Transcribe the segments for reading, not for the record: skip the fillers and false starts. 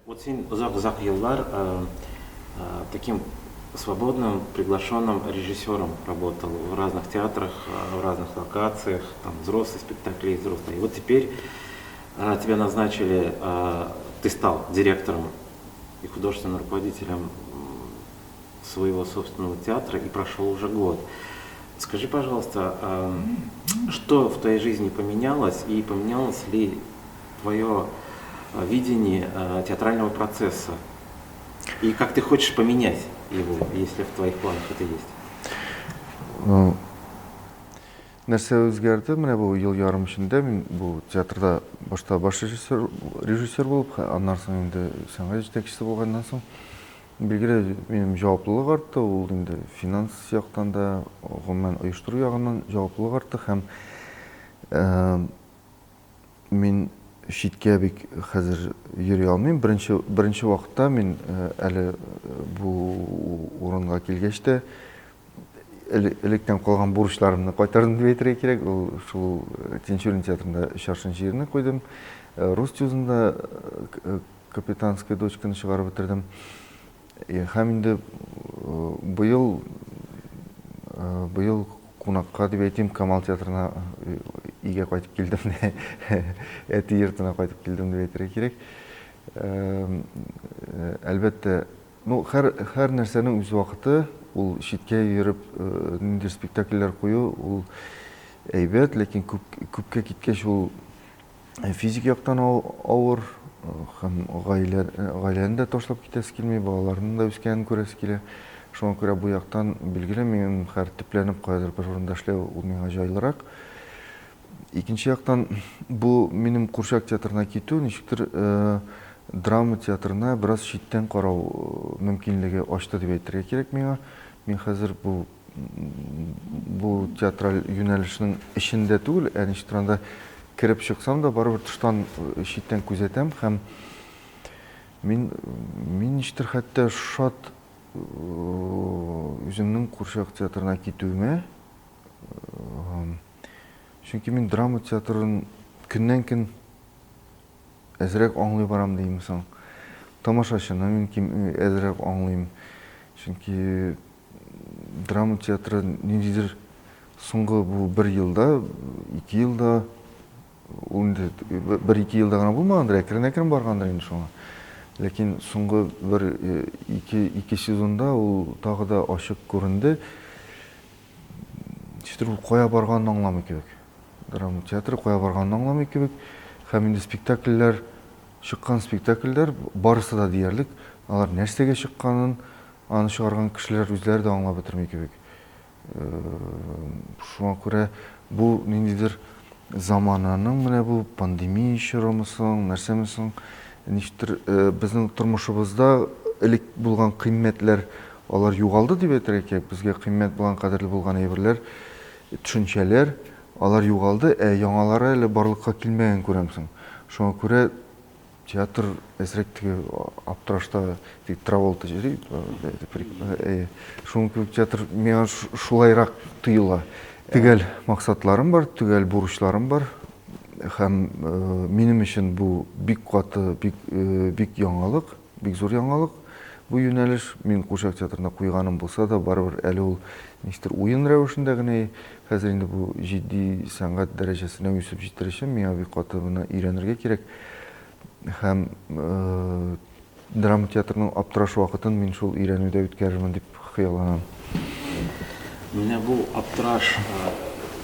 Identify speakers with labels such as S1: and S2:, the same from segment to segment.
S1: Вот сен ұзақ жылдар таким свободным приглашенным режиссером работал в разных театрах, в разных локациях, там взрослые спектакли, взрослые. И вот теперь тебя назначили, ты стал директором и художественным руководителем своего собственного театра, и прошел уже год. Скажи, пожалуйста, что в твоей жизни поменялось, и поменялось ли твое видение театрального процесса? И как ты хочешь поменять его, если в твоих планах это есть?
S2: Нәрсе өзгерді, міне бұл ел ярым ішінде мен бұл театрда башта баш режиссер болып, андан соң енді сценарий жетекшісі болғаннан соң белгілі менің жауаптылық артты, ол енді финанс жақтан да, ғұммен ұйыштыру жағынан жауаптылық артты, һәм мен шетке бек қазір йөри алмайм. Бірінші уақытта мен әлі бұл орынға келгеште электен қалған бурычларымны қайтардым деп айтырға керек. Ушул Тинчурин театрында 3 жеріне қойдым. Ростюзында капитанская дочканы шығарып бітірдім. Һәм енді быйыл қонаққа деп айтайым, Камал театрына үйге қайтып келдім, әті ертіне қайтып келдім деп айтырға керек. Әлбәтте, һәр нәрсенің өз уақыты, ол шетке еріп нендер спектакльлер қою, ол әйбәт, лекен көпке кеткеш ол физик яқтан ауыр, һәм ғайләні де тошлап кетесі келмей, балаларының да өскенін көресі келе. Шоңа көре бұл яқтан білгілі, мен қәр тіпленіп қайдыр бір орында эшләү, ол меңа жайлырақ. Екінші яқтан, бұл менің Курчак театрына кету, нешіктір драма театрына біраз шеттен қарау мүмкінлігі ашты деп айтырға керек меңа. Мен қазір бұл театрал юнәлішінің ішінде түгіл, әнеш тұранда кіріп шықсам да, барыбір тұштан шеттен көзетем, һәм мен іштір хәтті шат өзімнің Курчак театрына кетуіме. Чөнки мен драма театрын күннен күн әзірек аңлай барам деймісің. Тамашашыны мен әзірек аңлайым. Чөнки драма театры недейдір соңғы бұл 1 жылда, 2 жылда, 1-2 жылда ғана болмағандар, әкірін барғандар енді шоңа. Лекен соңғы 1-2 сезонда ол тағы да ашық көрінді. Шетір бұл қоя барғанын аңламай кебек. Драма театры қоя барғанын аңламай кебек. Һәм енді спектакльлер, шыққан спектакльлер барысы да диярлік. Алар нәрсеге шыққанын, аны шығарған кішілер өздері де аңлап бітірмей кебек. Шуңа көре бұл нендейдір замананың, міне бұл пандемия шырымысың, нәрсемісің, нештір біздің тұрмышыбызда ілік болған қимметлер, олар юғалды деп етірге керек. Бізге қиммет болған, қадірлі болған әйбірлер, түшінчелер, олар юғалды, яңалары әлі барлыққа келмеген көремсің. Шуңа көре театр әсіректігі аптырашта Траволта жері. Шуңа көре театр меға шулайрақ тыйыла. Түгел мақсатларым бар, түгел бурычларым бар. Һәм менің үшін бұл бик қуаты, бик яңалық, бик зор яңалық. Бұл юнәліш мен Курчак театрына қойғаным болса да, барыбір әлі ол нестір ойын рәуішінде ғіне, қазір енді бұл жидді сәңғат дәрежесіне өсіп жетірішім, меға бик қуаты бұны үйренерге керек. Һәм драма театрының аптыраш уақытын мен шул үйренуде өткерімін деп қияланам.
S1: Менә бұл аптыраш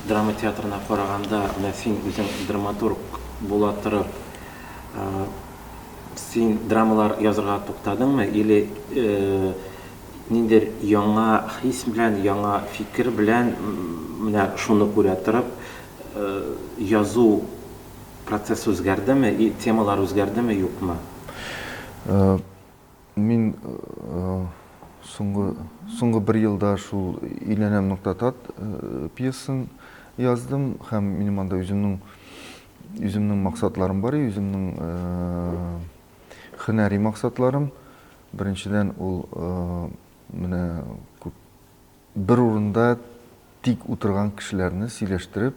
S1: драма театрына қарағанда, сен өзің драматург бола тұрып, сен драмалар язырға тоқтадыңмы? Или нендер яңа хис белән, яңа фикер белән шуны күрә тұрып, язу процесс өзгәрдеме, темалар өзгәрдеме, юкмы?
S2: Мен соңғы 1 жылда шул «Үйленем ноқтатат» пьесын яздым, һәм менің анда өзімнің мақсатларым бар, өзімнің хынәри мақсатларым. Біріншіден ол бір орында тик отырған кішілеріні сөйлештіріп,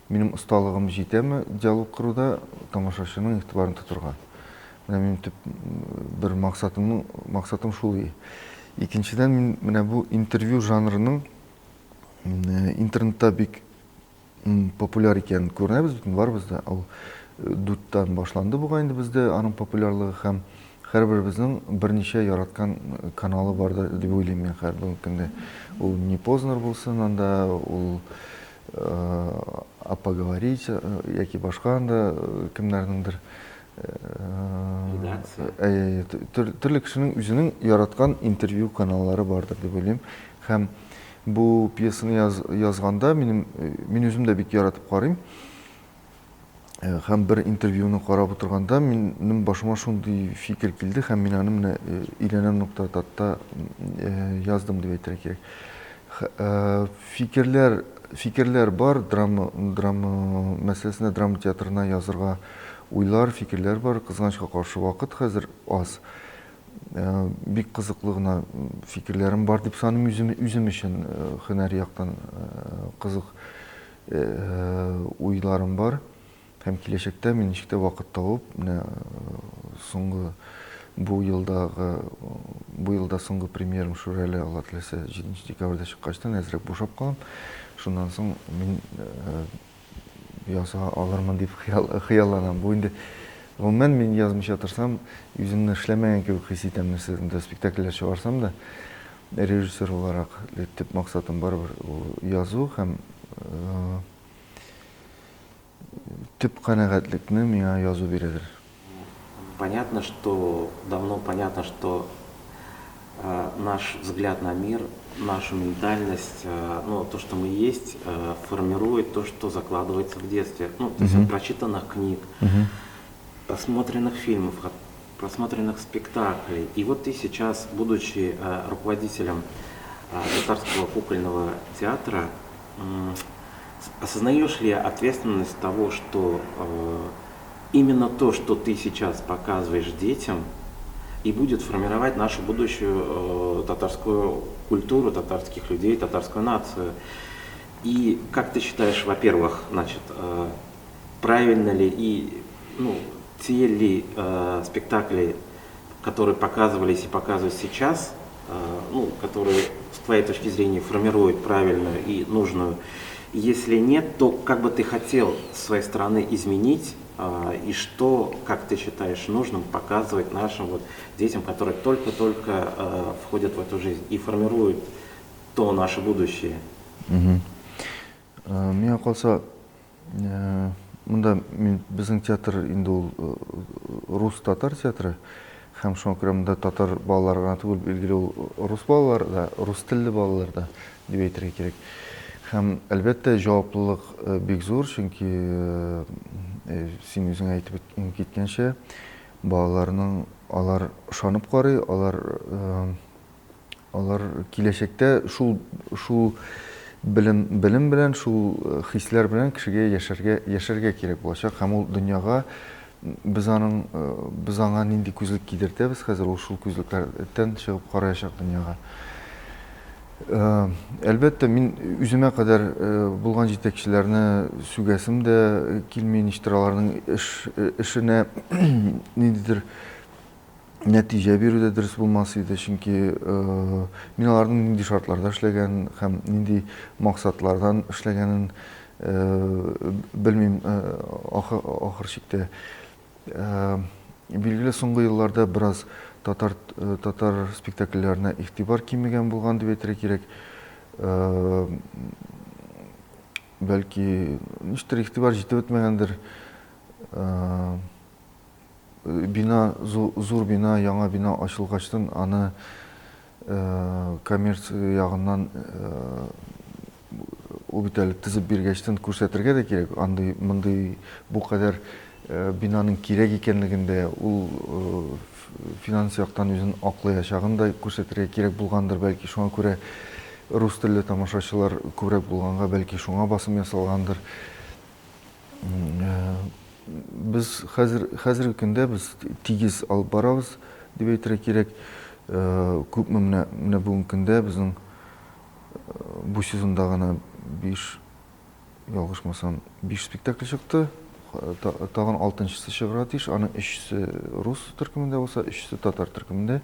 S2: менің ұсталығым жетемі диалог құруда тамашашының игътибарын тұтырға. Мен bir максатым шул. Икенчедән мин менә бу интервью жанрының интернетта бик популяр икәнен күрәбез, барбыз да. Ул дуттан башланды буга инде бездә аның популярлыгы һәм һәрберебезнең берничә яраткан каналы бар дип уйлыйм мин һәрбер көндә. Ул не Познер булсын, анда ул а поговорить яки башка анда кемнәрнеңдер төрле кешенең үзенең яраткан интервью каналлары бардыр дип уйлыйм. Һәм бу пьесаны язганда мин үзем дә бик яратып карыйм. Һәм бер интервьюны карап утырганда минем башыма шундый фикер килде һәм мин аны менә өйләнәм нуктатта яздым дип әйтергә кирәк. Фикерләр бар, драма мәсьәләсенә, драма театрына язырга уйлар, фикерләр бар, кызганычка каршы вакыт хәзер аз. Бик кызыклы гына фикерләрем бар дип саныйм үзем өчен, һөнәри яктан кызык уйларым бар. Һәм киләчәктә мин ничек тә вакыт табып, менә соңгы бу елда соңгы премьерам Шүрәле, Алла теләсә 7 декабрьдә чыккачтан әзрәк бушап калам. Шуннан соң мин яза алырмын дип хыялланам. Бу инде гомумән мин язмыйча торсам, үземне эшләмәгән кебек хис итәм, нәрсәдә спектакльләр чыгарсам да, режиссер буларак төп максатым барыбер язу һәм төп канәгатьлекне миңа язу бирәдер.
S1: Давно понятно, что наш взгляд на мир, нашу ментальность, то, что мы есть, формирует то, что закладывается в детстве. То есть от прочитанных книг, просмотренных фильмов, просмотренных спектаклей. И вот ты сейчас, будучи руководителем Татарского кукольного театра, осознаешь ли ответственность того, что именно то, что ты сейчас показываешь детям, и будет формировать нашу будущую татарскую культуру, татарских людей, татарскую нацию? И как ты считаешь, во-первых, правильно ли и те ли спектакли, которые показывались и показывают сейчас, которые с твоей точки зрения формируют правильную и нужную? Если нет, то как бы ты хотел с своей стороны изменить, и что, как ты считаешь, нужным показывать нашим детям, которые только-только входят в эту жизнь и формируют то наше будущее?
S2: Миңа калса, мында безнең театр инде ул рус-татар театры, һәм шуңа күрә монда татар балалары гына түгел, билгеле ул рус балалары да, рус телле балалар да дип әйтергә кирәк. Һәм әлбәттә җаваплылык бик зур, чөнки син үзең әйтеп киткәнчә, балаларның алар ышанып карый, алар киләчәктә шул белем белән, шул хисләр белән кешегә яшәргә кирәк булачак. Һәм ул дөньяга без аңа нинди күзлек кидертәбез, хәзер ул шул күзлекләрдән чыгып караячак дөньяга. Әлбәттә, мин үземә кадәр булган җитәкчеләрне сүгәсем дә килми, ничектер аларның эшенә ниндидер нәтиҗә бирүдә дөрес булмас иде, чөнки мин аларның нинди шартларда эшләгән һәм нинди максатлардан эшләгәнен белмим ахыр чиктә. Билгеле, соңгы елларда бераз татар спектакльләренә игътибар кимегән булган дип әйтергә кирәк. Бәлки, ничектер игътибар җитеп бетмәгәндер. Зур бина, яңа бина ачылгачтан аны коммерция ягыннан ул бит әле тизеп биргәчтен күрсәтергә дә кирәк. Мондый бу кадәр бинаның кирәк икәнлегендә ул финанс яктан үзен аклаячагын да күрсәтергә кирәк булгандыр. Бәлки шуңа күрә рус телле тамашачылар күбрәк булганга, бәлки шуңа басым ясалгандыр. Без хәзерге көндә без тигез алып барабыз дип әйтергә кирәк. Күпме менә бүгенге көндә безнең бу сезонда гына 5 спектакль чыкты. тагын 6-нчысы чыгарга тиеш. Аның 3-се рус төркемендә булса, 3-се татар төркемендә.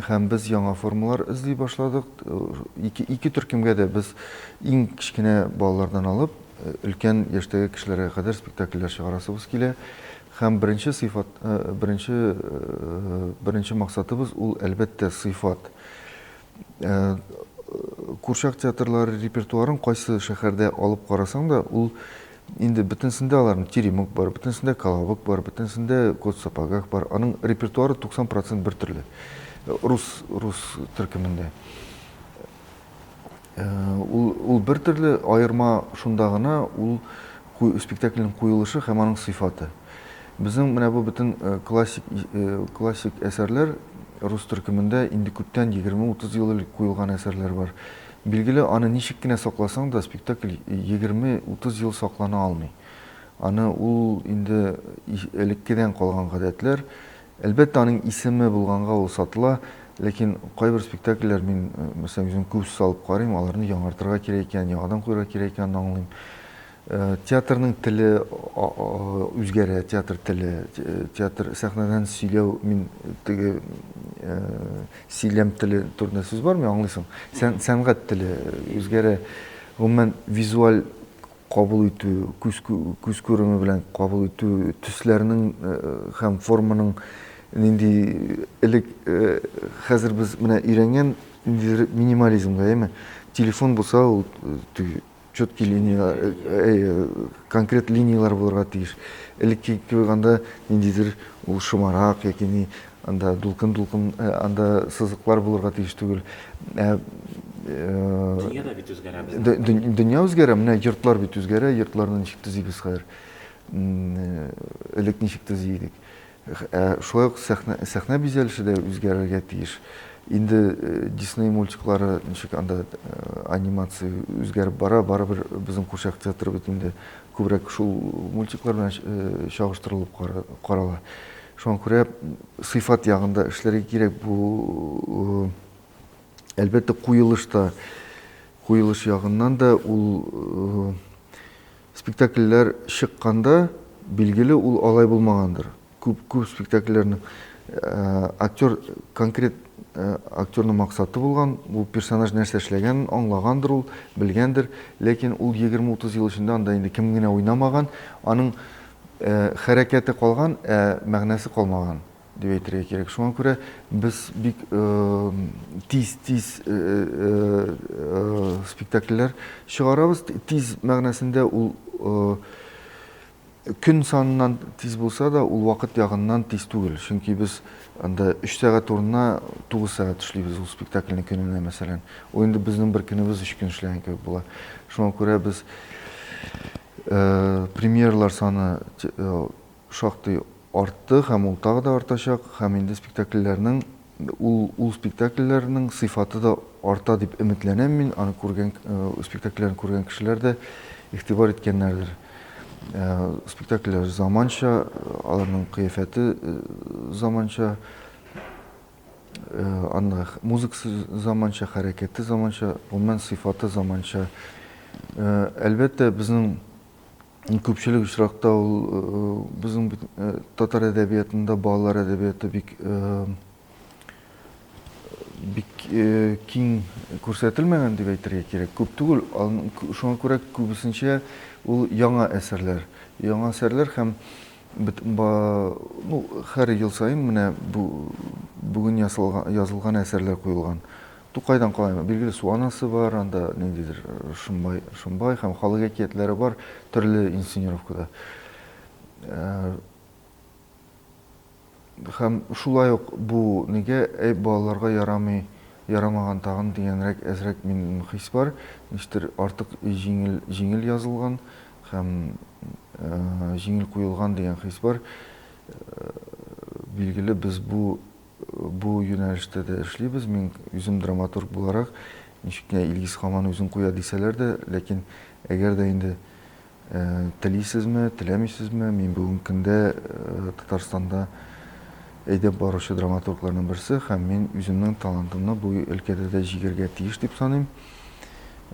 S2: Һәм без яңа формалар эзли башладык. Ике төркемгә дә без иң кичкенә балалардан алып, өлкән яшьтәге кешеләргә кадәр спектакльләр чыгарасыбыз килә. Һәм беренче максатыбыз ул әлбәттә сыйфат. Курчак театрлары репертуарын кайсы шәһәрдә алып карасаң да, ул инде бөтенсендә аларның Теремок бар, бөтенсендә Колобок бар, бөтенсендә Кот Сапогах бар. Аның репертуары 90% бер төрле. Рус төркемендә. Ул бер төрле аерма шунда гына ул спектакльнең куелышы һәм аның сыйфаты. Безнең менә бу бөтен классик әсәрләр рус төркемендә инде күптән 20-30 ел элек куелган әсәрләр бар. Билгеле, аны ничек кенә сакласаң да, спектакль 20-30 ел саклана алмый. Аны ул инде элеккедән калган гадәтләр. Әлбәттә, аның исеме булганга ул сатыла, ләкин кайбер спектакльләр мин мәсәлән үзем күз салып карыйм, аларны яңартырга кирәк икән, яңадан куярга кирәк икәнен аңлыйм. Театрның теле үзгәрә, театр теле, театр сәхнәдән сөйләү, мин теге сөйләм теле турында сүз бармы, аңлыйсың? Сәнгать теле үзгәрә. Гомумән визуаль кабул итү, күз күреме белән кабул итү, төсләрнең һәм форманың нинди элек хәзер без менә өйрәнгән минимализмга, яме. Телефон булса, ул четкий линиялар, конкрет линиялар булырга тиеш. Элекке куйганда ниндидер ул шомарак яки анда дулкын анда сызыклар булырга тиеш түгел.
S1: Дөнья да бит үзгәрә бездә.
S2: Дөнья үзгәрә, менә йортлар бит үзгәрә, йортларны ничек төзибез хәзер. Элек ничек төзидек. Шулай ук сәхнә бизәлеше дә үзгәрергә тиеш. Инде Disney мультиклары ничек анда анимация үзгәреп бара, барыбер безнең Курчак театры бит инде күбрәк шул мультиклар белән чагыштырылып карала. Шуңа күрә сыйфат ягында эшләргә кирәк. Бу әлбәттә куелыш ягыннан да ул спектакльләр чыкканда билгеле ул алай булмагандыр. Күп спектакльләрнең конкрет актерның максаты булган, ул персонаж нәрсә эшләгән, аңлагандыр ул, белгәндер, ләкин ул 20-30 ел эчендә анда инде кем генә уйнамаган, аның хәрәкәте калган, мәгънәсе калмаган дип әйтергә кирәк. Шуңа күрә без бик тиз спектакльләр чыгарабыз. Тиз мәгънәсендә ул көн санынан тиз булса да, ул вакыт ягыннан тиз түгел. Чөнки без анда 3 сәгать урынына 9 сәгать эшлибез ул спектакльне көненә, мәсәлән. Ул инде безнең бер көнебез 3 көн эшләгән кебек була. Шуңа күрә без премьерлар саны шактый артты һәм ул тагы да артачак, һәм инде спектакльләрнең ул спектакльләрнең сыйфаты да арта дип өметләнәм мин. Аны күргән спектакльләрне күргән кешеләр дә игътибар иткәннәрдер. Спектакльләр заманча, аларның кыяфәте заманча, музыкасы заманча, хәрәкәте заманча, гомумән сыйфаты заманча. Әлбәттә, безнең күпчелек очракта ул безнең татар әдәбиятында балалар әдәбияты бик киң күрсәтелмәгән дип әйтергә кирәк. Күп түгел, шуңа күрә күбесенчә ул яңа әсәрләр. Яңа әсәрләр һәм һәр ел сайын менә бүген язылган әсәрләр куелган. Тукайдан калай, билгеле Су анасы бар, анда ниндидер Шымбай һәм халык әкиятләре бар, төрле инсценировкада. Һәм шулай ук бу нигә балаларга ярамаган тагын дигәнрәк әзрәк мин хис бар. Ништер артык җиңел язылган һәм җиңел куелган дигән хис бар. Билгеле без бу юнәлештә дә эшлибез. Мин үзем драматург буларак ничек кенә Илгиз Хаман үзен куя дисәләр дә, ләкин әгәр дә инде телисезме, теләмисезме, мин бүген көндә Татарстанда әйдәп баручы драматургларның берсе һәм мин үземнең талантымны бу өлкәдә дә җигәргә тиеш дип саныйм.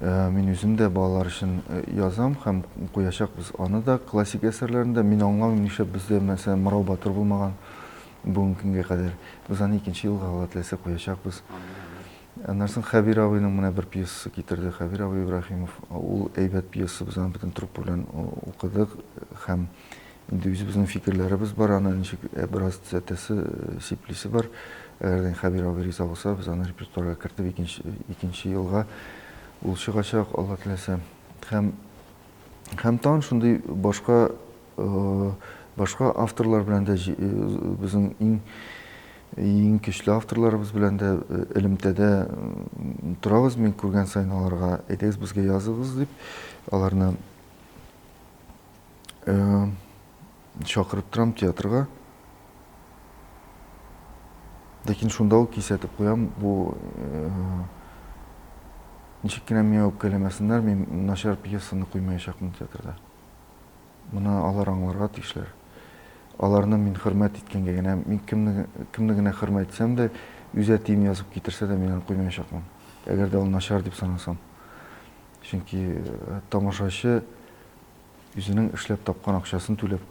S2: Мен үзем дә балалар өчен язам һәм куячакбыз. Аны да классик әсәрләрендә мин аңламыйм нишләп бездә мәсәлән Морау Батыр булмаган бүгенге көнгә кадәр. Без аны 2нче елга Алла теләсә куячакбыз. Аннан соң Хәбир абыйның менә бер пьесасы китерде. Хәбир абый Ибраһимов. Ул әйбәт пьеса, без аны бөтен труппа белән укыдык һәм инде үзебезнең фикерләребез бар, аны ничек бераз төзәтәсе, сиплисе бар. Әгәр Хәбир абый риза булса, без аны репертуарга кертеп 2нче елга ул чыгачак, Алла теләсә. Һәм тагын шундый башка авторлар белән дә безнең иң көчле авторларыбыз белән дә элемтәдә торабыз. Мин күргән сайын аларга әйдәгез безгә языгыз дип, аларны чакырып торам театрга. Ләкин шунда ук кисәтеп куям, бу ничек кенә миңа үпкәләмәсеннәр, мин начар пьесаны куймаячакмын театрда. Моны алар аңларга тиешләр. Аларны мин хөрмәт иткәнгә генә, мин кемне генә хөрмәт итсәм дә, үз әтием язып китерсә дә мин аны куймаячакмын. Әгәр дә ул начар дип санасам. Чөнки тамашачы үзенең эшләп тапкан акчасын түләп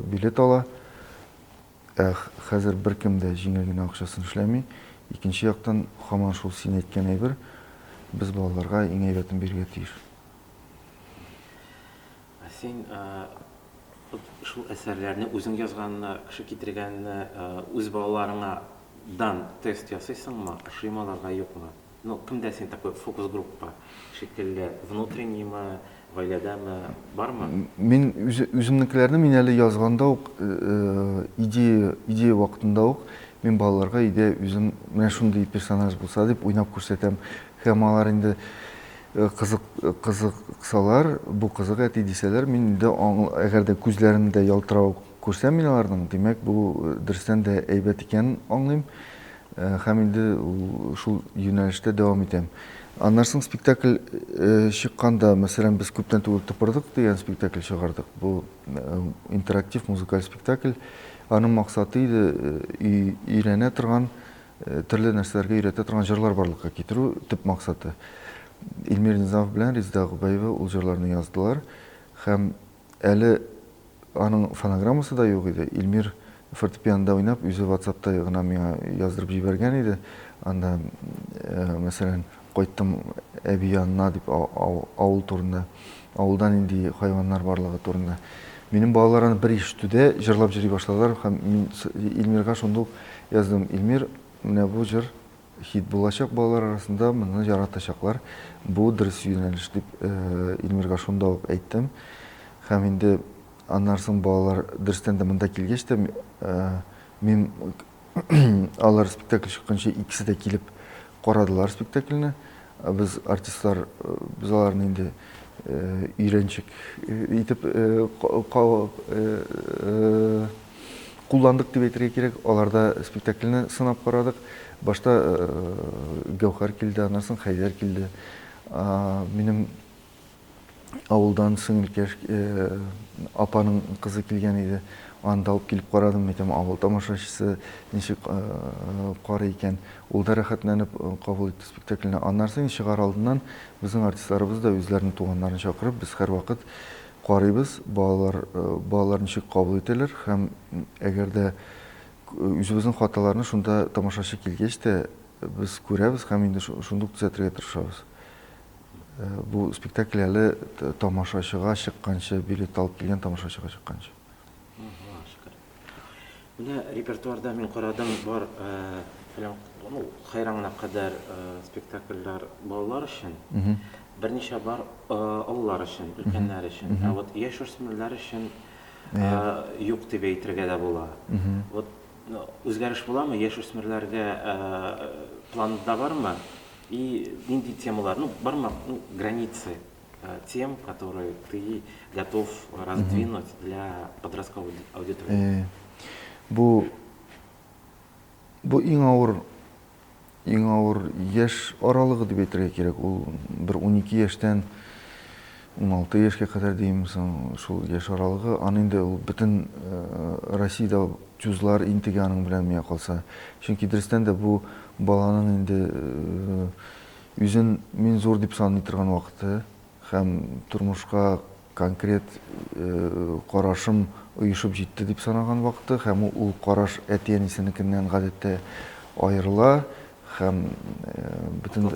S2: билет ала. Хәзер беркем дә җиңел генә акчасын эшләми. Икенче яктан, һаман шул син әйткән әйбер, без балаларга иң әйбәтен бирергә тиеш.
S1: Син шул әсәрләрне үзең язганны, кеше китергәнне үз балаларыңа дан тест ясыйсыңмы, ошыймы аларга, юкмы? Ну, кемдә син такой фокус-группа шикелле, внутренниймы, гаиләдәме, бармы?
S2: Мин үземнекеләрне мин әле язганда ук, идея вакытында ук, мин балаларга идея үзем менә шундый персонаж булса дип уйнап күрсәтәм. Һәм алар инде кызыксалар, бу кызык әти дисәләр, мин инде әгәр дә күзләрендә ялтырау күрсәм мин аларның, димәк бу дөрестән дә әйбәт икәнен аңлыйм. Һәм инде шул юнәлештә дәвам итәм. Аннан соң спектакль чыкканда, мәсәлән, без күптән түгел Тыпырдык дигән спектакль чыгардык. Бу интерактив музыкаль спектакль. Аның максаты иде өйрәнә торган, төрле нәрсәләргә өйрәтә торган җырлар барлыкка китерү, төп максаты. Илмир Низамов белән Резеда Губаева ул җырларны яздылар. Һәм әле аның фонограммасы да юк иде. Илмир фортепианда уйнап, үзе WhatsApp'та гына миңа яздырып җибәргән иде. Анда, мәсәлән, кайттым әби янына дип авыл турында, авылдан инде хайваннар барлыгы турында. Минем балалар аны бер ишетүдә җырлап җыри башладылар һәм мин Илмирга шундый яздым. Илмир, менә бу җыр хит булачак балалар арасында, моны яратачаклар. Бу дөрес юнәлеш дип Илмирга шунда ук әйттем. Һәм инде аннан соң балалар дөрестән дә монда килгәч тә мин алар спектакль чыкканча икесе дә килеп карадылар спектакльне. Без артистлар, без аларны инде өйрәнчек итеп кулландык дип әйтергә кирәк. Аларда спектакльне сынап карадык. Башта Гәүһәр килде, аннан соң Хәйдәр килде. Минем авылдан сеңелкәш апаның кызы килгән иде. Аны алып килеп карадым, әйтәм, авыл тамашачысы ничек карый икән. Ул да рәхәтләнеп кабул итте спектакльне. Аннан соң чыгар алдыннан безнең артистларыбыз да үзләренең туганнарын чакырып, без һәрвакыт карыйбыз, балалар ничек кабул итәләр һәм әгәр дә үзебезнең хаталарны шунда тамашачы килгәч тә без күрәбез һәм инде шундук төзәтергә тырышабыз. Бу спектакль әле тамашачыга чыкканчы, билет алып килгән тамашачыга чыкканчы.
S1: Менә репертуарда мин карадым, бар хайраңна кадәр спектакльләр балалар өчен, берничә бар олылар өчен, өлкәннәр өчен. Вот яшь-үсмерләр өчен юк дип әйтергә дә була. Вот үзгәреш буламы яшь-үсмерләргә, планда бармы? И нинди темалар, бармы границы тем, которые ты готов раздвинуть для подростковой аудитории?
S2: Бу иң авыр яшь аралыгы дип әйтергә кирәк. Ул бер 12 яшьтән 16 яшькә кадәр диемсең, шул яшь аралыгы. Аны инде ул бөтен Россиядә чузлар интегә аның белән миңа калса. Чөнки дөрестән дә бу баланың инде үзен мен зор дип саный торган вакыты һәм тормышка конкрет карашым оешып җитте дип санаган вакыты һәм ул караш әти-әнисенекеннән гадәттә аерыла һәм бөтен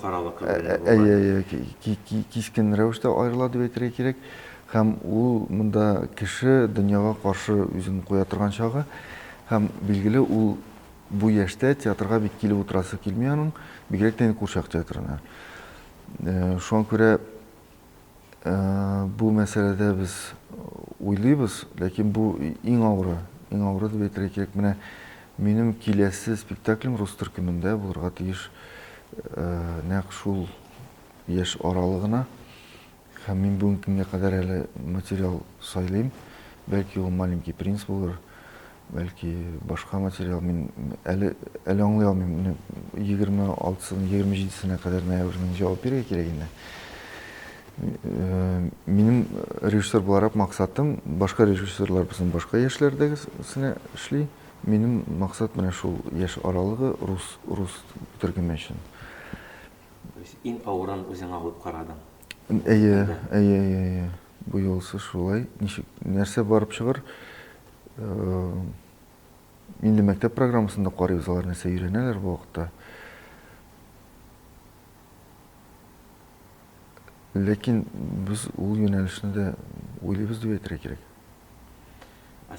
S2: кискен рәвештә аерыла дип әйтергә кирәк һәм ул монда кеше дөньяга каршы үзен куя торган чагы һәм билгеле ул бу яшьтә театрга бик килеп утырасы килми аның бигрәк тә Курчак театрына. Шуңа күрә бу мәсьәләдә без уйлыйбыз, ләкин бу иң авыры дип әйтергә кирәк. Менә минем киләсе спектаклем рус төркемендә булырга тиеш нәкъ шул яшь аралыгына һәм мин бүгенге көнгә кадәр әле материал сайлыйм. Бәлки ул «Маленький принц» булыр, бәлки башка материал. Мин әле аңлый алмыйм. 26-27-сенә кадәр ноябрьнең җавап бирергә кирәк инде. Минем режиссер буларак максатым, башка режиссерлар безнең башка яшьләрдәгесенә эшли. Минем максат менә шул яшь аралыгы рус төркеме өчен.
S1: Иң авырын үзеңә алып карадың.
S2: Әйе. Бу юлсы шулай. Нәрсә барып чыгыр? Инде мәктәп программасында карыйбыз, алар нәрсә өйрәнәләр бу вакытта. Ләкин без ул юнәлешне дә уйлыйбыз дип әйтергә кирәк.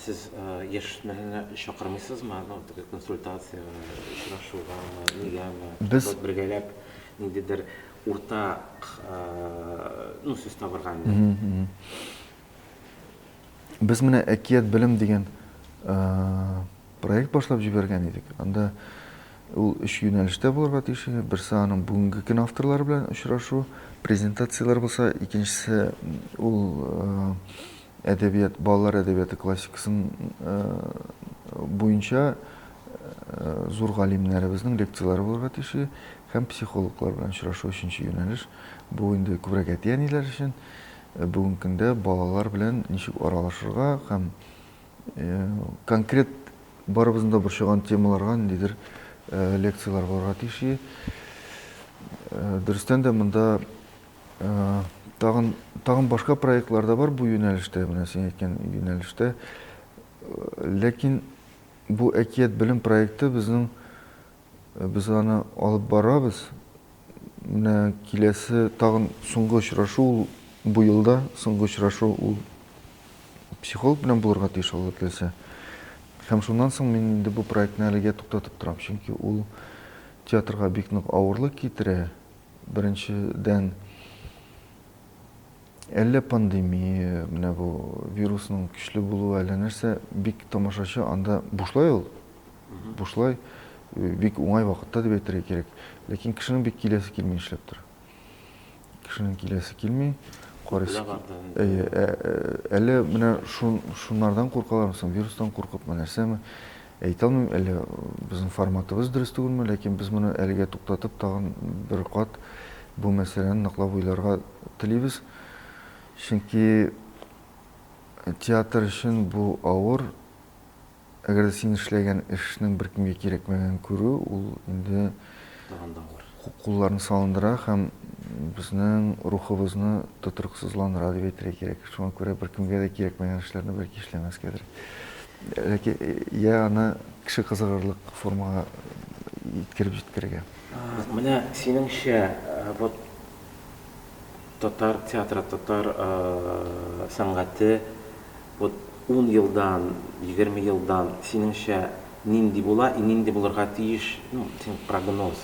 S1: Сез яшьләрне чакырмыйсызмы? Консультация, очрашуга, нигәме? Без бергәләп ниндидер уртак сүз табырга.
S2: Без менә әкият белем дигән проект башлап җибәргән идек. Анда ул 3 юнәлештә булырга тиеш. Берсе аның бүгенге көн авторлары белән очрашу, презентациялар булса, икенчесе ул әдәбият, балалар әдәбияты классикасын буенча зур галимнәребезнең лекциялары булырга тиеш һәм психологлар белән очрашу 3нче юнәлеш. Бу инде күбрәк әти-әниләр өчен. Бүгенге көндә балалар белән ничек аралашырга һәм конкрет барыбызның да борчыган темаларга ниндидер лекциялар булырга тиеш. Дөрестән дә монда тагын башка проектлар да бар бу юнәлештә, менә син әйткән юнәлештә. Ләкин бу әкият белем проекты без аны алып барабыз. Менә киләсе тагын соңгы очрашу бу елда, соңгы очрашу ул психолог белән булырга тиеш алып келсә. Һәм шуннан соң мин инде бу проектны әлегә туктатып торам, чөнки ул театрга бик нык авырлык китерә. Беренчедән әллә пандемия, менә бу вирусның көчле булуы, әллә нәрсә, бик тамашачы анда бушлай ул. Бушлай, бик уңай вакытта дип әйтергә кирәк. Ләкин кешенең бик киләсе килми эшләп тора. Кешенең киләсе килми, карыйсы. Әллә менә шуннардан куркалармы, вирустан куркыпмы, нәрсәме? Әйтә алмыйм, әллә безнең форматыбыз дөрес түгелме, ләкин без моны әлегә туктатып тагын бер кат бу мәсьәләне ныклап уйларга телибез. Чөнки театр өчен бу авыр. Әгәр син эшләгән эшнең беркемгә кирәкмәгән күрү, ул инде кулларны салындыра һәм безнең рухыбызны тотрыксызландыра дип әйтергә кирәк. Шуңа күрә беркемгә дә кирәкмәгән эшләрне бәлки эшләмәскәдер. Ләкин аны кеше кызыгырлык формага иткереп җиткерергә.
S1: Менә синеңчә, вот татар театры, татар сәнгате вот 10 елдан, 20 елдан синеңчә нинди була, нинди булырга тиеш, син прогноз,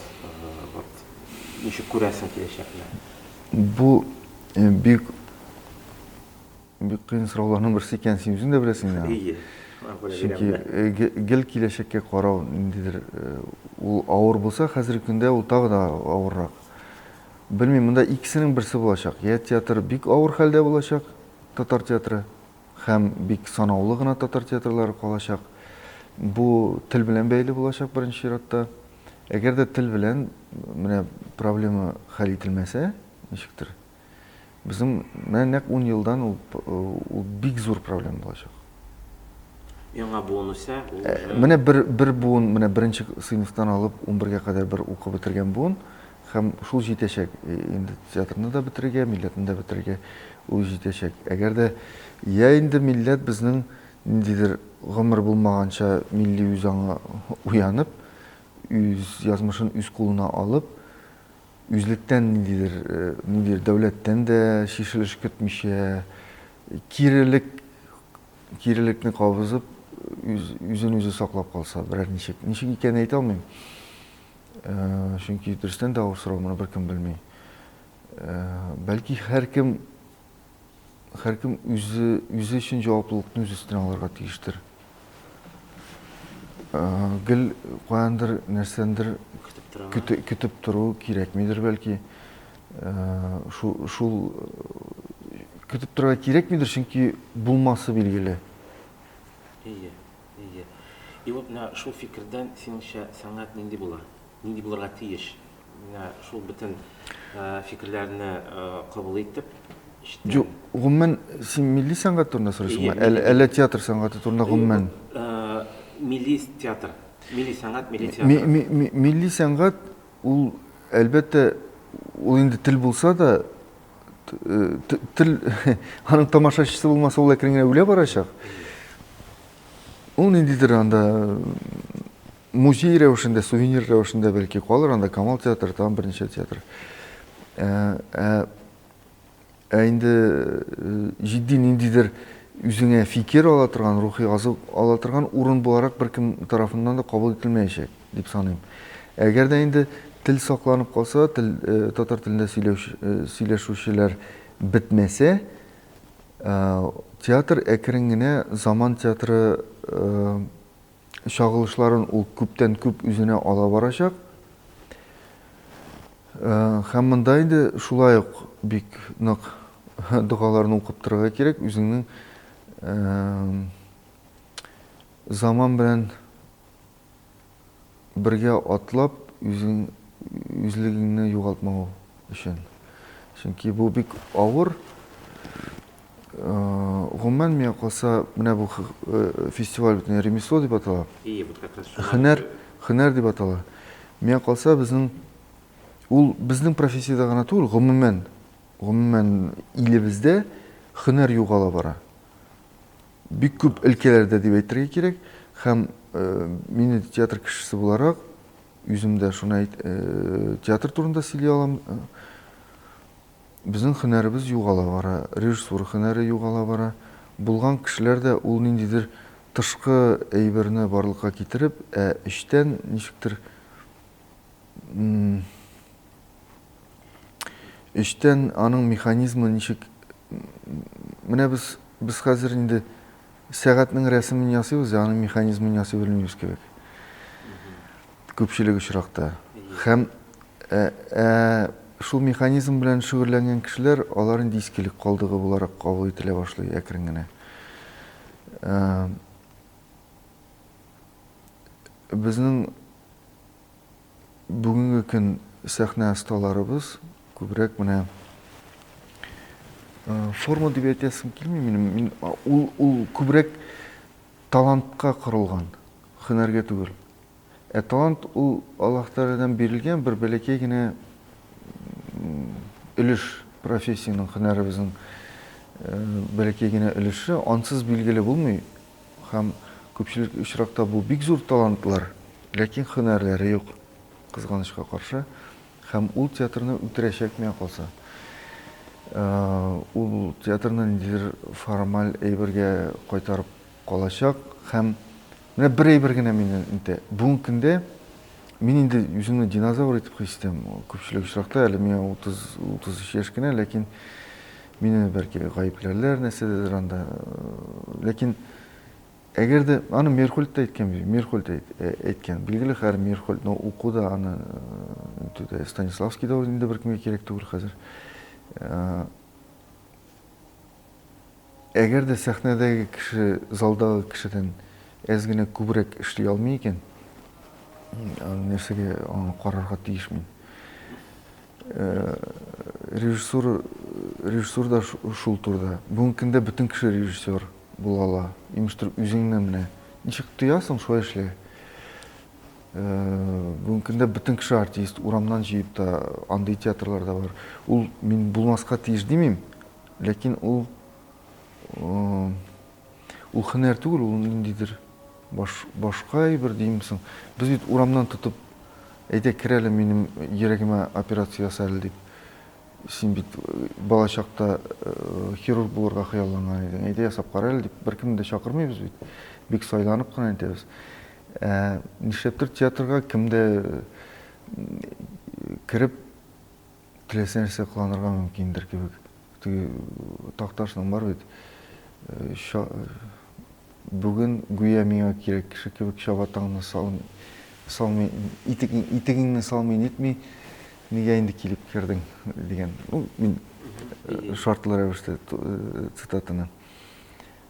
S1: вот ничек күрәсең киләчәкне?
S2: Бу бик кыен сорауларның берсе икән, син үзең дә беләсең. Чөнки гел киләчәккә карау ниндидер ул авыр булса, хәзерге көндә ул тагы да авыррак. Белмим, монда икесенең берсе булачак. Я театр бик авыр хәлдә булачак, татар театры, һәм бик санаулы гына татар театрлары калачак. Бу тел белән бәйле булачак беренче чиратта. Әгәр дә тел белән менә проблема хәл ителмәсә, ничектер? Безнең нәкъ 10 елдан ул бик зур проблема булачак.
S1: Яңа буын үсә,
S2: менә бер буын, менә беренче сыйныфтан алып 11-гә кадәр бер укып бетергән буын, һәм шул җитәчәк. Инде театрны да бетерергә, милләтне дә бетерергә ул җитәчәк. Әгәр дә я инде милләт безнең ниндидер гомер булмаганча милли үзаңа уянып, үз язмышын үз кулына алып, үзлектән ниндидер дәүләттән дә шишелеш көтмичә, кирилекне кабызып, үзен үзе саклап калса, берәр ничек икәнен әйтә алмыйм. Чөнки дөрестән дә авыр сорау, моны беркем белми. Бәлки һәркем үзе өчен җаваплылыкны үз өстенә алырга тиештер. Гел каяндыр нәрсәндер көтеп тору кирәкмидер бәлки. Шул көтеп торырга кирәкмидер, чөнки булмасы билгеле.
S1: Ие. И вот на шул фикердән синеңчә сәнгать нинди була? Нинди булырга тиеш? Шул бөтен фикерләрне кабул итеп,
S2: Юк, гомумән син милли сәнгать турында сорыйсыңмы? Әллә театр сәнгате турында гомумән?
S1: Милли театр. Милли сәнгать, милли театр.
S2: Милли сәнгать ул әлбәттә ул инде тел булса да тел аның тамашачысы булмаса ул әкрен генә үлә барачак. Ул ниндидер анда музей рәвешендә, сувенир рәвешендә бәлки калыр, анда Камал театры, там берничә театр. Инде җитди ниндидер үзеңә фикер ала торган, рухи азык ала торган урын буларак беркем тарафыннан да кабул ителмәячәк дип саныйм. Әгәр дә инде тел сакланып калса, татар телендә сөйләшүчеләр бетмәсә, театр әкрен генә заман театры чагылышларын ул күптән күп үзенә ала барачак. Һәм монда инде шулай ук бик нык дугаларны укып торырга кирәк, үзеңнең заман белән бергә атлап, үзлегеңне югалтмау өчен. Чөнки бу бик авыр. Гомумән миңа калса, менә бу фестиваль бөтен ремесло дип атала. Һөнәр дип атала. Миңа калса, безнең профессиядә гына түгел, гомумән илебездә һөнәр югала бара. Бик күп өлкәләрдә дип әйтергә кирәк, һәм мине театр кешесе буларак, үземдә шуны театр турында сөйли алам. Безнең һөнәребез югала бара, режиссура һөнәре югала бара. Булган кешеләр дә ул ниндидер тышкы әйберне барлыкка китереп, эчтән ничектер эчтән аның механизмы ничек, менә без хәзер инде сәгатьнең рәсемен ясыйбыз, аның механизмын ясый белмибез кебек. Күпчелек очракта. Һәм шул механизм белән шөгыльләнгән кешеләр, алар инде искелек калдыгы буларак кабул ителә башлый әкрен генә. Безнең бүгенге көн сәхнә осталарыбыз күбрәк менә форма дип әйтәсем килми минем. Ул күбрәк талантка корылган, һөнәргә түгел. Талант ул Аллаһ Тәгаләдән бирелгән бер бәләкәй генә өлеш, профессиянең, һөнәребезнең бәләкәй генә өлеше, ансыз билгеле булмый. Һәм күпчелек очракта бу бик зур талантлар, ләкин һөнәрләре юк, кызганычка каршы. Һәм ул театрны үтерәчәк миңа калса. Ул театрны ниндидер формаль әйбергә кайтарып калачак. Һәм менә бер әйбер генә мине инде. Бүгенге көндә мин инде үземне динозавр итеп хис итәм. Күпчелек очракта әле миңа 33 яшь кенә, ләкин мине бәлки гаепләрләр нәрсәдер анда. Ләкин әгәр дә аны Мерхольд та әйткән, билгеле һәр Мерхольдны укуда аны Станиславский да инде беркемгә кирәк түгел хәзер. Әгәр дә сәхнәдәге кеше, залдагы кешедән әз генә күбрәк эшли алмый икән, нәрсәгә аны карарга тиеш мин. Режиссур да шул турда. Бүгенге көндә бөтен кеше режиссер була ала. Имештер үзеңне менә ничек тоясың, шулай эшлә. Бүгінгі күнде бүтін кіші артист урамнан жиып та андай театрлар да бар. Ул мен булмаска тиеш демейм, ләкин ул хөнәр түгел, ул ниндидер башка бер деймсең. Без бит урамнан тотып әйдә керәле минем йөрәгемә операция ясаль дип. Син бит бала чакта хирург булырга хыялланган идең. Әйдә ясап карале дип беркемне дә чакырмыйбыз бит. Бик сайланып кына әйтәбез. Нишләптер театрга кемдә кереп теләсә нәрсә кыланырга мөмкиндер кебек. Теге такташның бар бит. Бүген гүя миңа кирәк кеше кебек чабатаңны салмый, итегеңне салмый нитми, нигә инде килеп кердең дигән. Мин шартлы рәвештә цитатаны.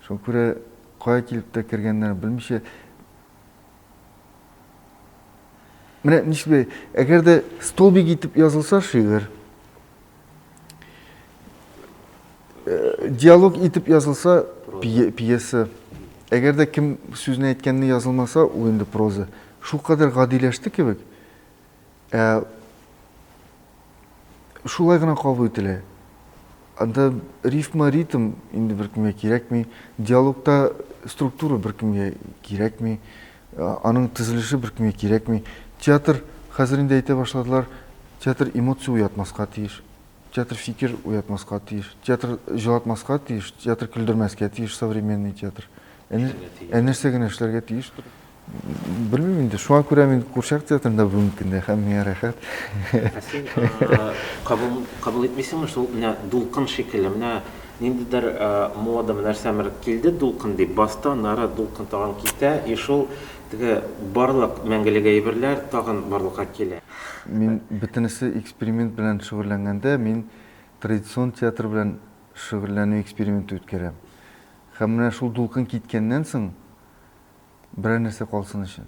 S2: Шуңа күрә кая килеп тә кергәннәрен белмичә. Менә нишбе, әгәр дә столбик итеп язылса шигырь, диалог итеп язылса пьеса, әгәр дә кем сүзне әйткәнне язылмаса, ул инде проза. Шул кадәр гадиләште кебек. Шулай гына кабул ителә. Анда рифма, ритм инде беркемгә кирәкми, диалогта структура беркемгә кирәкми, аның төзелеше беркемгә кирәкми. Театр хәзер инде әйтә башладылар, театр эмоция уятмаска тиеш, театр фикер уятмаска тиеш, театр җылатмаска тиеш, театр көлдермәскә тиеш, современный театр. Нәрсә генә эшләргә тиеш. Белмим инде, шуңа күрә мин Курчак театрында бүгенге көндә һәм миңа рәхәт.
S1: Син кабул итмисеңме шул менә дулкын шикелле, менә ниндидер мода нәрсәмер килде дулкын дип баста, нара дулкын тагын китә, и шул теге барлык мәңгелек әйберләр тагын барлыкка килә.
S2: Мин бөтенесе эксперимент белән шөгыльләнгәндә, мин традицион театр белән шөгыльләнү эксперименты үткәрәм. Һәм менә шул дулкын киткәннән соң берәр нәрсә калсын өчен.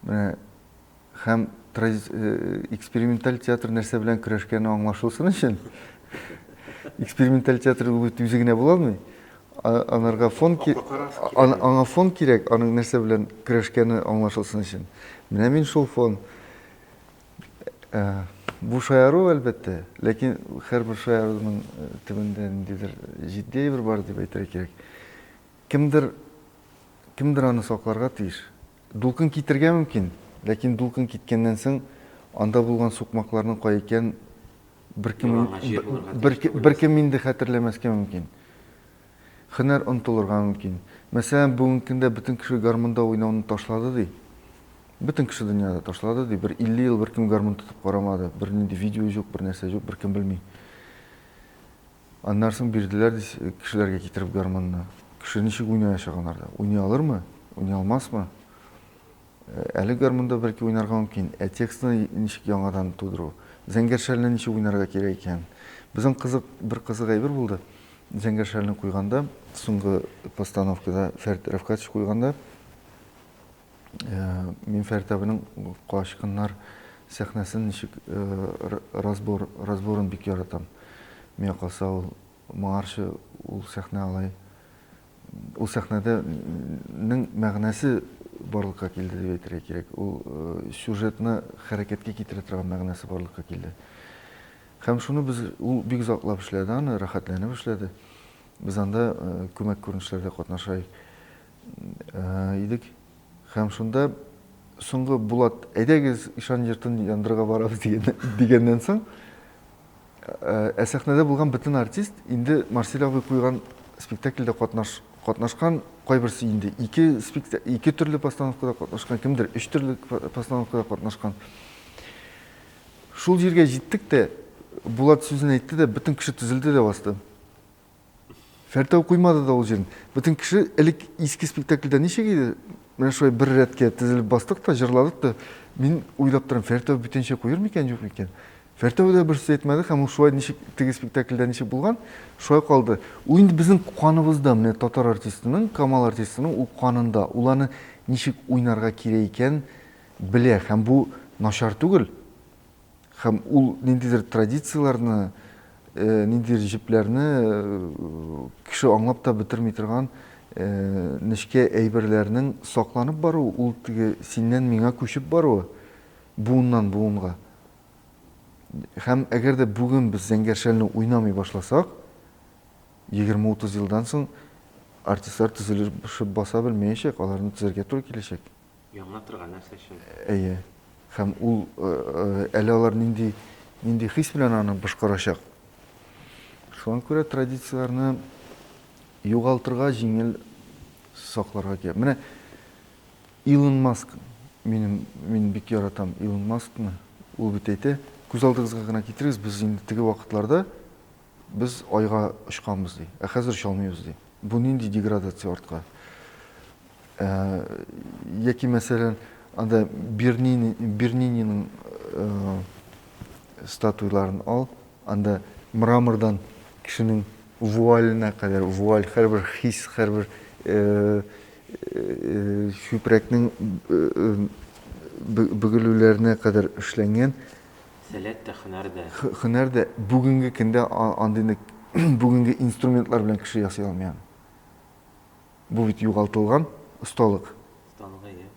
S2: Менә һәм эксперименталь театр нәрсә белән көрәшкәне аңлашылсын өчен. Эксперименталь театр үзе генә була алмый. Анарга фон аңа фон кирәк, аның нәрсә белән көрәшкәне аңлашылсын өчен. Менә мин шул фон. Бу шаяру әлбәттә, ләкин һәрбер шаяруның төбендә ниндидер җитди бер бар дип әйтергә кирәк. Кемдер аны сакларга тиеш. Дулкын китергә мөмкин, ләкин дулкын киткәннән соң анда булган сукмакларның кая икән беркем инде хәтерләмәскә мөмкин. Һөнәр онытылырга мөмкин. Мәсәлән, бүгенге көндә бөтен кеше гармонда уйнауны ташлады ди. Бөтен кеше дөньяда ташлады ди. 50 ел беркем гармон тотып карамады. Бер нинди видео юк, бер нәрсә юк, беркем белми. Аннан соң бирделәр ди кешеләргә китереп гармонны. Кеше ничек уйнаячак анарда? Уйный алырмы? Уйный алмасмы? Әле гармонда бәлки уйнарга мөмкин. Текстны ничек яңадан тудыру? Зәңгәршәлне ничек уйнарга кирәк икән? Безнең бер кызык әйбер булды. Зәңгәршәлне куйганда, соңгы постановкада Фәрит Рәфкатович куйганда, мин Фәрит абыйның Кашкыннар сәхнәсен ничек разборын бик яратам. Миңа калса ул моңарчы ул сәхнә алай. Ул сәхнәдәнең мәгънәсе барлыкка килде дип әйтергә кирәк. Ул сюжетны хәрәкәткә китерә торган мәгънәсе барлыкка килде. Һәм шуны ул бик затлап эшләде, аны рәхәтләнеп эшләде. Без анда күмәк күренешләрдә катнаша идек. Һәм шунда соңгы Булат, әйдәгез ишан йортын яндырырга барабыз дигәннән соң, сәхнәдә булган бөтен артист инде Марсель абый куйган спектакльдә катнашкан, кайберсе инде ике төрле постановкада катнашкан, кемдер 3 төрле постановкада катнашкан. Шул җиргә җиттек тә, Булат сүзен әйтте дә, бөтен кеше төзелде дә басты. Фәртәү куймады да ул җирен. Бөтен кеше элек иске спектакльдә ничек иде? Менә шулай бер рәткә тезелеп бастык та, җырладык та, мин уйлап торам, Фәртәү бүтәнчә куер микән, юк микән? Фәртәү дә берсе әйтмәде, һәм ул шулай ничек теге спектакльдә ничек булган, шулай калды. Ул инде безнең каныбызда, менә татар артистының, Камал артистының ул канында, ул аны ничек уйнарга кирәк икән белә, һәм бу начар түгел. Һәм ул ниндидер традицияларны, ниндидер җепләрне кеше аңлап та бетерми торган нишке әйберләрнең сакланып бару, ул теге синнән миңа күчеп бару, буыннан буынга. Һәм әгәр дә бүген без зәңгәршәлне уйнамый башласак, 20-30 елдан соң артистлар төзелешеп баса белмәячәк, аларны төзәргә туры киләчәк.
S1: Яңа торган нәрсә өчен.
S2: Әйе. Һәм ул әле алар нинди хис белән аны башкарачак. Шуңа күрә традицияларны югалтырга җиңел сакларга кирәк. Менә Илон Маск, мин бик яратам Илон Маскны. Ул бит әйтә, күз алдыгызга гына китерегез, без инде теге вакытларда без айга очканбыз ди. Хәзер чалмыйбыз ди. Бу нинди деградация артка. Яки мәсәлән, анда Бернининың статуяларын ал, анда мрамордан кешенең вуаленә кадәр, вуаль һәрбер хис, һәрбер чүпрәкнең бөгелүләренә кадәр эшләнгән.
S1: Сәләт тә,
S2: Һөнәр дә бүгенге көндә андый бүгенге инструментлар белән кеше ясый алмый. Бу бит югалтылган осталык.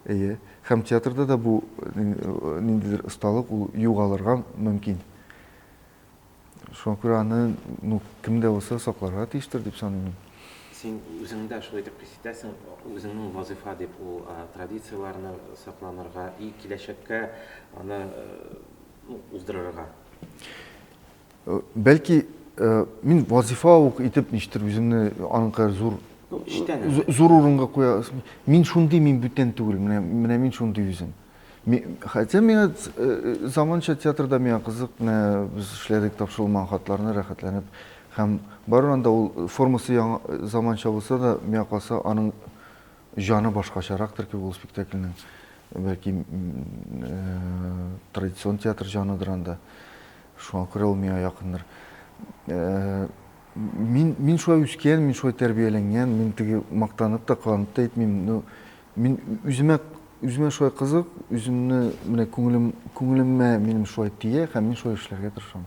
S2: Әйе. Һәм театрда да бу ниндидер осталык ул югалырга мөмкин. Шуңа күрә аны кемдә булса сакларга тиештер дип саныйм.
S1: Син үзеңдә шулай дип хис итәсең, үзеңнең вазифа дип ул традицияларны сакланырга и киләчәккә аны уздырырга.
S2: Бәлки мин вазифа ук итеп ништер үземне аның кадәр зур урынга куя. Мин шундый, мин бүтән түгел. Менә мин шундый үзем. Хотя миңа заманча театрда миңа кызык, без эшләдек тапшырылмаган хатларны рәхәтләнеп. Һәм барында ул формасы заманча булса да, миңа калса аның җаны башкачарактыр ки ул спектакльнең. Бәлки традицион театр җаныдыр анда. Шуңа күрә ул миңа якындыр. Мин шулай үскән, мин шулай тәрбияләнгән, мин теге мактанып та кыланып та әйтмим. Мин үземә шулай кызык, үземне менә күңелемә минем шулай тия, һәм мин шулай эшләргә тырышам.